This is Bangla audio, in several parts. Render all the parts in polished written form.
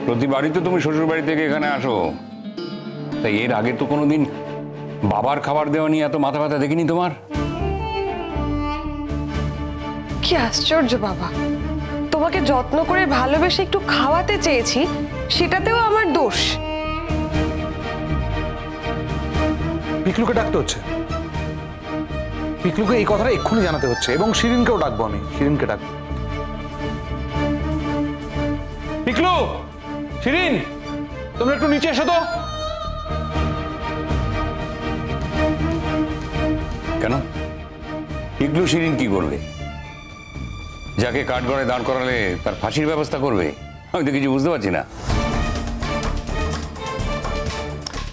প্রতিবারই তো তুমি শ্বশুর বাড়ি থেকে এখানে আসো, তাই এর আগে তো কোনোদিন বাবার খাবার দেওয়া নিয়ে এত মাথা ব্যথা দেখিনি তোমার। কি আশ্চর্য বাবা, তোমাকে যত্ন করে ভালোবেসে একটু খাওয়াতে চেয়েছি, সেটাতেও আমার দোষ। পিকলুকে ডাকতে হচ্ছে, পিকলুকে এই কথাটা এক্ষুনি জানাতে হচ্ছে, এবং শিরিনকেও ডাকবো আমি, শিরিনকে ডাকবো। পিকলু, শিরিন, তোমরা একটু নিচে এসো তো। কেন পিকলু শিরিন কি করবে? যাকে কাঠগড়ায় দাঁড় করালে তার ফাঁসির ব্যবস্থা করবে? আমি তো কিছু বুঝতে পারছি না।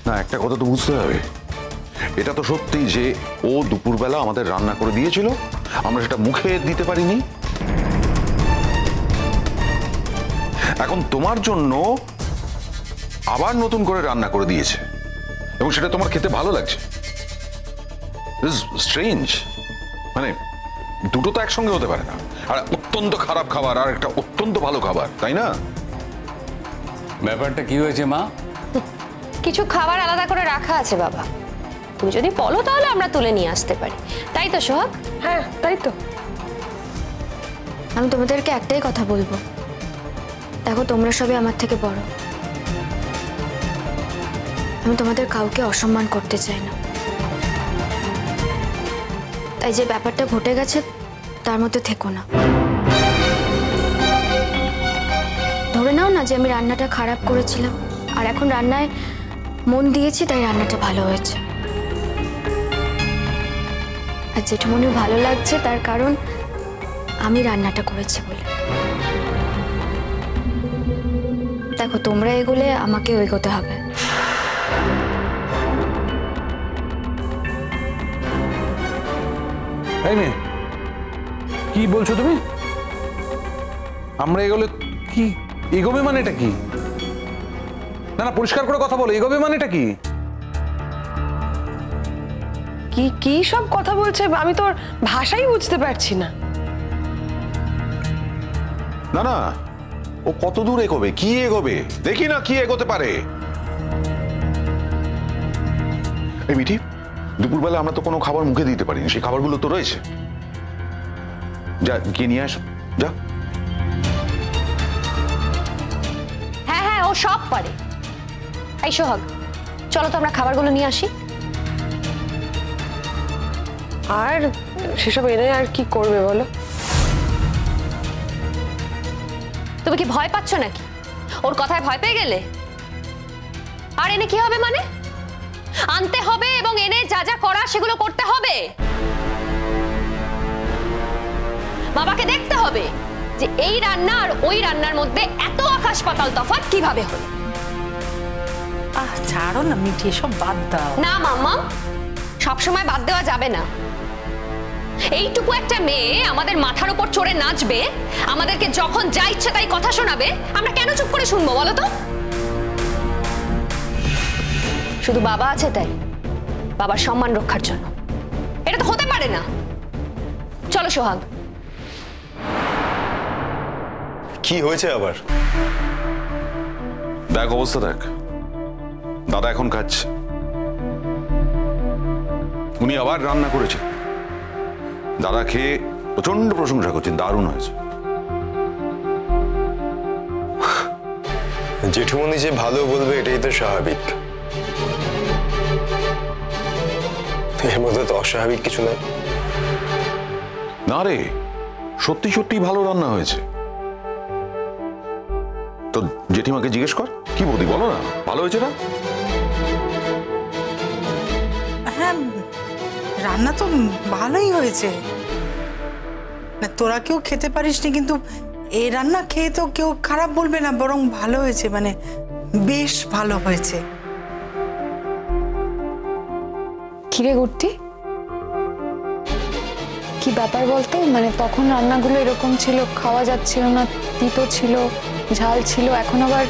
না, একটা কথা তো বুঝতে হবে, এটা তো সত্যি যে ও দুপুরবেলা আমাদের রান্না করে দিয়েছিল, আমরা সেটা মুখে দিতে পারিনি। এখন তোমার জন্য আবার নতুন করে রান্না করে দিয়েছে এবং সেটা তোমার খেতে ভালো লাগছে। স্ট্রেঞ্জ, মানে দুটো তো একসঙ্গে হতে পারে না। আর অত্যন্ত খারাপ খাবার আর একটা অত্যন্ত ভালো খাবার, তাই না? ব্যাপারটা কি হয়েছে মা? কিছু খাবার আলাদা করে রাখা আছে বাবা, তুমি যদি বলো তাহলে আমরা তুলে নিয়ে আসতে পারি, তাই তো সোহাগ? হ্যাঁ তাই তো। আমি তোমাদেরকে একটাই কথা বলবো, দেখো তোমরা সবাই আমার থেকে বড়, আমি তোমাদের কাউকে অসম্মান করতে চাই না, তাই যে ব্যাপারটা ঘটে গেছে তার মধ্যে থেকো না। ধরে নাও না যে আমি রান্নাটা খারাপ করেছিলাম, আর এখন রান্নায় মন দিয়েছি তাই রান্নাটা ভালো হয়েছে। আর জেঠুমনির ভালো লাগছে তার কারণ আমি রান্নাটা করেছি বলে। দেখো তোমরা এগোলে আমাকেও এগোতে হবে। এই মেয়ে, কি বলছো তুমি? আমরা এগোলে কি? এগোবে মানে এটা কি? না না, পরিষ্কার করে কথা বলো, এগোবে মানে এটা কি? কি কি সব কথা বলছে, আমি তোর ভাষাই বুঝতে পারছি না। না না, ও কত দূর এগোবে, কি এগোবে দেখি না, কি এগোতে পারে। এই মিঠি, দুপুরবেলা আমরা তো কোনো খাবার মুখে দিতে পারিনি, সেই খাবারগুলো তো রয়েছে, যা গিয়ে নিয়ে আস, যা। হ্যাঁ হ্যাঁ, ও সব পারে। এই সোহাগ, চলো তো আমরা খাবারগুলো নিয়ে আসি। আর সেসব এনে আর কি করবে বলো? তুমি কি ভয় পাচ্ছ নাকি? ওর কথায় ভয় পেয়ে গেলে? আর এনে কি হবে মানে? আনতে হবে এবং এনে যা যা করা সেগুলো করতে হবে। বাবাকে দেখতে হবে যে এই রান্না আর ওই রান্নার মধ্যে এত আকাশ পাতাল তফাৎ কিভাবে হলো। ছাড়ো না মিঠি, সব বাদ দাও না মাম্মা, সবসময় বাদ দেওয়া যাবে না। এইটুকু একটা মেয়ে আমাদের মাথার উপর চড়ে নাচবে, আমাদেরকে যখন যা ইচ্ছে তাই কথা শোনাবে, আমরা কেন চুপ করে শুনবো বলো তো? শুধু বাবা আছে তাই, বাবার সম্মান রক্ষার জন্য। এটা তো হতে পারে না। চলো সোহাগ। কি হয়েছে আবার? দেখ অবস্থা দেখ, দাদা এখন খাচ্ছে, উনি আবার রান্না করেছে, দাদা খেয়ে প্রচন্ড প্রশংসা করছেন, দারুণ হয়েছে। জেঠুমনি যে ভালো বলবে এটাই তো স্বাভাবিক, এর মধ্যে তো অস্বাভাবিক কিছু নয়। না রে, সত্যি সত্যি ভালো রান্না হয়েছে। তো জেঠিমাকে জিজ্ঞেস কর, কি বৌদি বলো না, ভালো হয়েছে না? হ্যাঁ, রান্না তো ভালোই হয়েছে। না তোরা কেউ খেতে পারিসনি, কিন্তু এই রান্না খেয়ে তো কেউ খারাপ বলবে না, বরং ভালো হয়েছে, মানে বেশ ভালো হয়েছে। কিরে গুট্টি, কি ব্যাপার বলতো? মানে তখন রান্নাগুলো এরকম ছিল, খাওয়া যাচ্ছিল না, তিতো ছিল, ঝাল ছিল, এখন আবার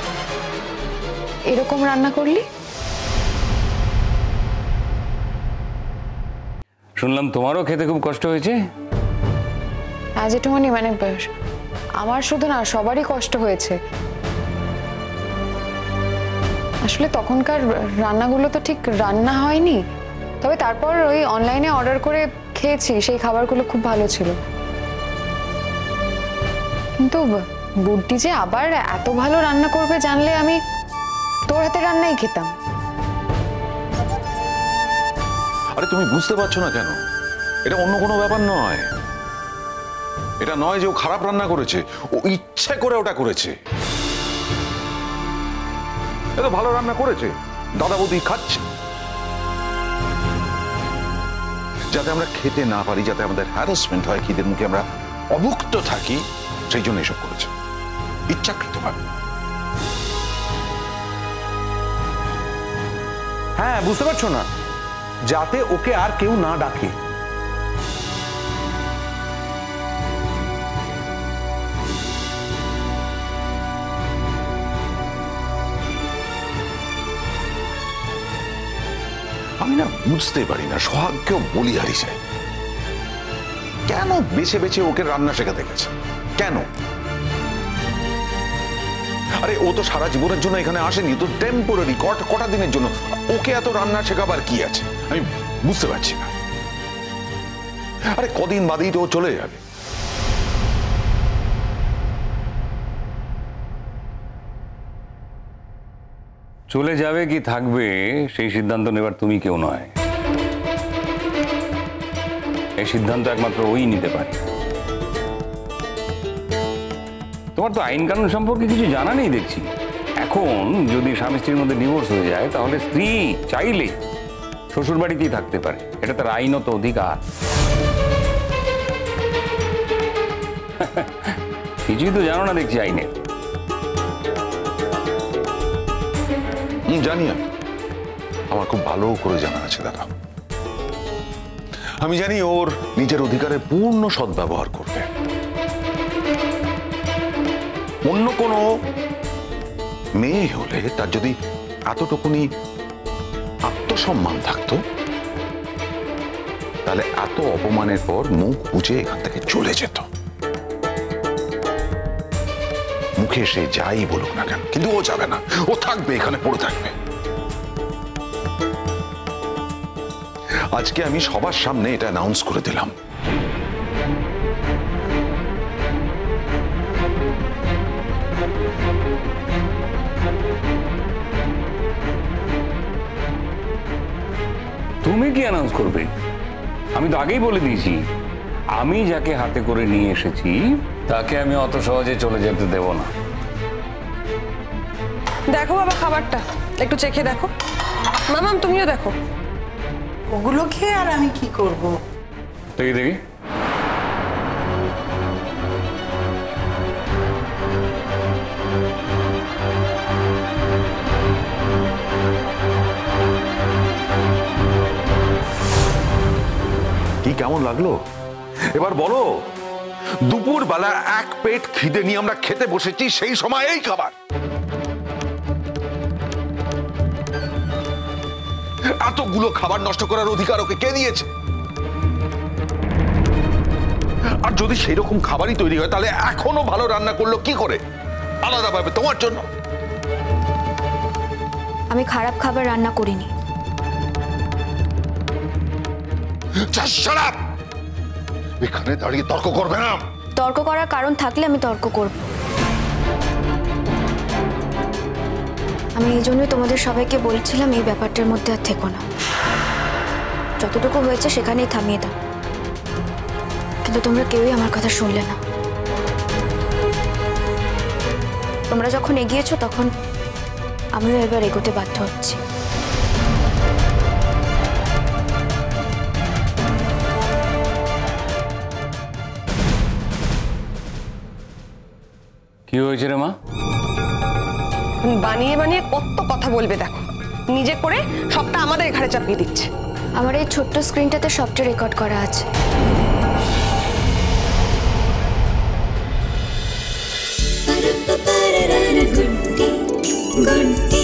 এরকম রান্না করলি? শুনলাম তোমারও খেতে খুব কষ্ট হয়েছে। আজ একটুখানি মানে আমার শুধু না, সবারই কষ্ট হয়েছে। আসলে তখনকার রান্নাগুলো তো ঠিক রান্না হয়নি, তবে তারপর ওই অনলাইনে অর্ডার করে খেয়েছি, সেই খাবারগুলো খুব ভালো ছিল। কিন্তু বুদ্ধি যে আবার এত ভালো রান্না করবে জানলে আমি তোর হাতে রান্নাই খেতাম। আরে তুমি বুঝতে পারছো না কেন? এটা অন্য কোনো ব্যাপার নয়। এটা নয় যে ও খারাপ রান্না করেছে, ও ইচ্ছে করে ওটা করেছে। এত ভালো রান্না করেছে, দাদা বৌদি খাচ্ছে। যাতে আমরা খেতে না পারি, যাতে আমাদের হ্যারাসমেন্ট হয়, খিদের মুখে আমরা অভুক্ত থাকি, সেই জন্য এসব করেছে ইচ্ছাকৃতভাবে। হ্যাঁ, বুঝতে পারছো না? যাতে ওকে আর কেউ না ডাকে। আমি না বুঝতে পারি না, সোহাগকেও বলি হারিয়ে যায়। কেন বেছে বেছে ওকে রান্না শেখাতে গেছে? কেন? আরে ও তো সারা জীবনের জন্য এখানে আসেনি, তো টেম্পোরারি কটা দিনের জন্য। ওকে এত রান্না শেখাবার কি আছে আমি বুঝতে পারছি না। আরে কদিন বাদেই তো ও চলে যাবে। চলে যাবে কি থাকবে সেই সিদ্ধান্ত নেবার তুমি কেউ নয়। এই সিদ্ধান্ত একমাত্র ওই নিতে পারে। তোমার তো আইন কানুন সম্পর্কে কিছু জানা নেই দেখছি। এখন যদি স্বামী স্ত্রীর মধ্যে ডিভোর্স হয়ে যায়, তাহলে স্ত্রী চাইলে শ্বশুর বাড়িতেই থাকতে পারে, এটা তার আইনত অধিকার। কিছুই তো জানো না দেখছি আইনের। জানি আমি, আমার খুব ভালো করে জানা আছে দাদা। আমি জানি ওর নিজের অধিকারের পূর্ণ সদ্ব্যবহার করবে। অন্য কোনো মেয়ে হলে তার যদি এতটুকুনি আত্মসম্মান থাকতো, তাহলে এত অপমানের পর মুখ বুঝে এখান থেকে চলে যেত। মুখে সে যাই বলুক না কেন, কিন্তু ও যাবে না, ও থাকবে, এখানে পড়ে থাকবে। আজকে আমি সবার সামনে এটা অ্যানাউন্স করে দিলাম। তুমি কি অ্যানাউন্স করবে? আমি তো আগেই বলে দিয়েছি, আমি যাকে হাতে করে নিয়ে এসেছি তাকে আমি অত সহজে চলে যেতে দেব না। দেখো বাবা খাবারটা একটু চেখে দেখো। মামাম তুমিও দেখো। ওগুলো খেয়ে আর আমি কি করব? দেখি দেখি। কি কেমন লাগলো এবার বলো? দুপুর বেলা এক পেট খিদে নিয়ে আমরা খেতে বসেছি, সেই সময় এই খাবার। এতগুলো খাবার নষ্ট করার অধিকার ওকে কে দিয়েছে? আর যদি সেই রকম খাবারই তৈরি হয়, তাহলে এখনো ভালো রান্না করলো কি করে আলাদাভাবে তোমার জন্য? আমি খারাপ খাবার রান্না করিনি। এখানে দাঁড়িয়ে তর্ক করবে না। তর্ক করার কারণ থাকলে আমি তর্ক করব। আমি এই জন্যই তোমাদের সবাইকে বলছিলাম এই ব্যাপারটার মধ্যে আর থেকো না, যতটুকু হয়েছে সেখানেই থামিয়ে দাও। কিন্তু তোমরা কেউই আমার কথা শুনলে না। তোমরা যখন এগিয়েছো তখন আমিও এবার এগোতে বাধ্য হচ্ছি। কি হয়েছে রে মা? বানিয়ে বানিয়ে কত কথা বলবে দেখো, নিজে করে সবটা আমাদের ঘাড়ে চাপিয়ে দিচ্ছে। আমার এই ছোট্ট স্ক্রিনটাতে সবটা রেকর্ড করা আছে। गुड्डी